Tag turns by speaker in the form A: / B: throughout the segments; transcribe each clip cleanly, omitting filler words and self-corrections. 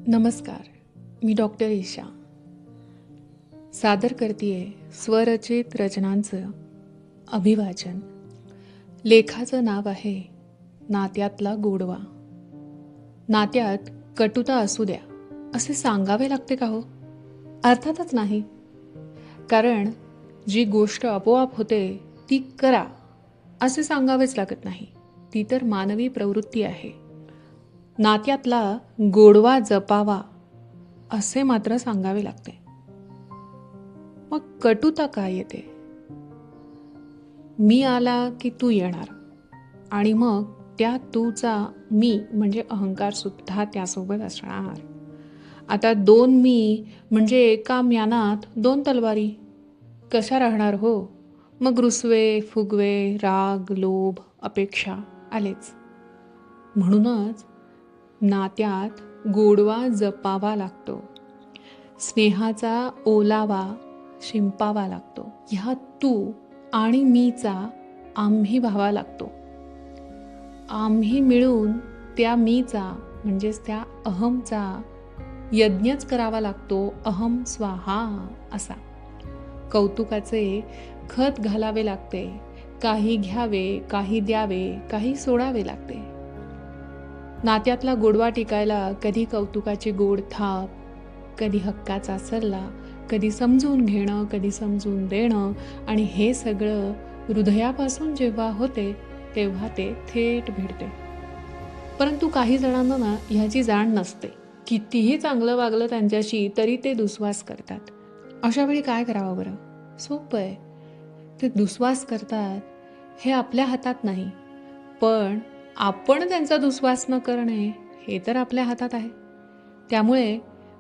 A: नमस्कार. मी डॉक्टर ईशा सादर करतेय स्वरचित रचनांचं अभिवाचन. लेखाचं नाव आहे नात्यातला गोडवा. नात्यात कटुता असू द्या असे सांगावे लागते का हो? अर्थातच नाही. कारण जी गोष्ट आपोआप होते ती करा असे सांगावेच लागत नाही. ती तर मानवी प्रवृत्ती आहे. नात्यातला गोडवा जपावा असे मात्र सांगावे लागते. मग कटुता काय येते? मी आला की तू येणार आणि मग त्या तूचा मी म्हणजे अहंकार सुद्धा त्यासोबत असणार. आता दोन मी म्हणजे एका म्यानात दोन तलवारी कशा राहणार हो? मग रुसवे फुगवे राग लोभ अपेक्षा आलेच. म्हणूनच नात्यात गोडवा जपावा लागतो. स्नेहाचा ओलावा शिंपावा लागतो. ह्या तू आणि मीचा आम्ही व्हावा लागतो. आम्ही मिळून त्या मीचा म्हणजेच त्या अहमचा यज्ञच करावा लागतो. अहम स्वाहा असा. कौतुकाचे खत घालावे लागते. काही घ्यावे, काही द्यावे, काही सोडावे लागते. नात्यातला गोडवा टिकायला कधी कौतुकाची गोड थाप, कधी हक्काचा सल्ला, कधी समजून घेणं, कधी समजून देणं आणि हे सगळं हृदयापासून जेव्हा होते तेव्हा ते थेट भिडते. परंतु काही जणांना ना ह्याची जाण नसते. कितीही चांगलं वागलं त्यांच्याशी तरी ते दुस्वास करतात. अशा वेळी काय करावं बरं? सोपं आहे. ते दुस्वास करतात हे आपल्या हातात नाही, पण आपण त्यांचा दुस्वास न करणे हे तर आपल्या हातात आहे. त्यामुळे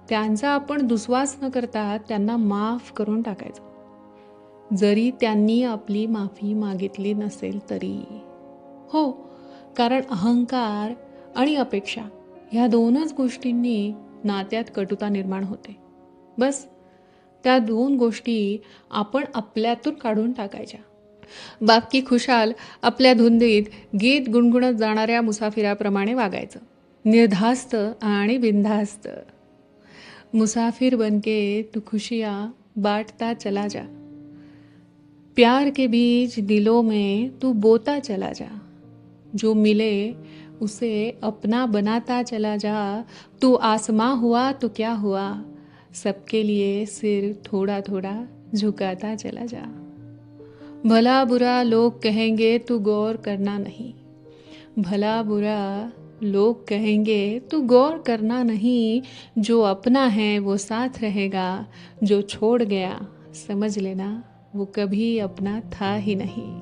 A: त्यांचा आपण दुस्वास न करता त्यांना माफ करून टाकायचं, जरी त्यांनी आपली माफी मागितली नसेल तरी. हो, कारण अहंकार आणि अपेक्षा ह्या दोनच गोष्टींनी नात्यात कटुता निर्माण होते. बस त्या दोन गोष्टी आपण आपल्यातून काढून टाकायच्या. बाकी खुशाल आपल्या धुंदीत गीत गुणगुणत जाणाऱ्या मुसाफिराप्रमाणे वागायचं. निर्धास्त आणि बिनधास्त. मुसाफिर बनके तू खुशियाँ बांटता चला जा. प्यार के बीज दिलों में तू बोता चला जा. जो मिले उसे अपना बनाता चला जा. तू आसमां हुआ तो क्या हुआ, सबके लिए सिर थोड़ा थोड़ा झुकाता चला जा. भला बुरा लोग कहेंगे तू गौर करना नहीं. भला बुरा लोग कहेंगे तू गौर करना नहीं. जो अपना है वो साथ रहेगा. जो छोड़ गया समझ लेना वो कभी अपना था ही नहीं.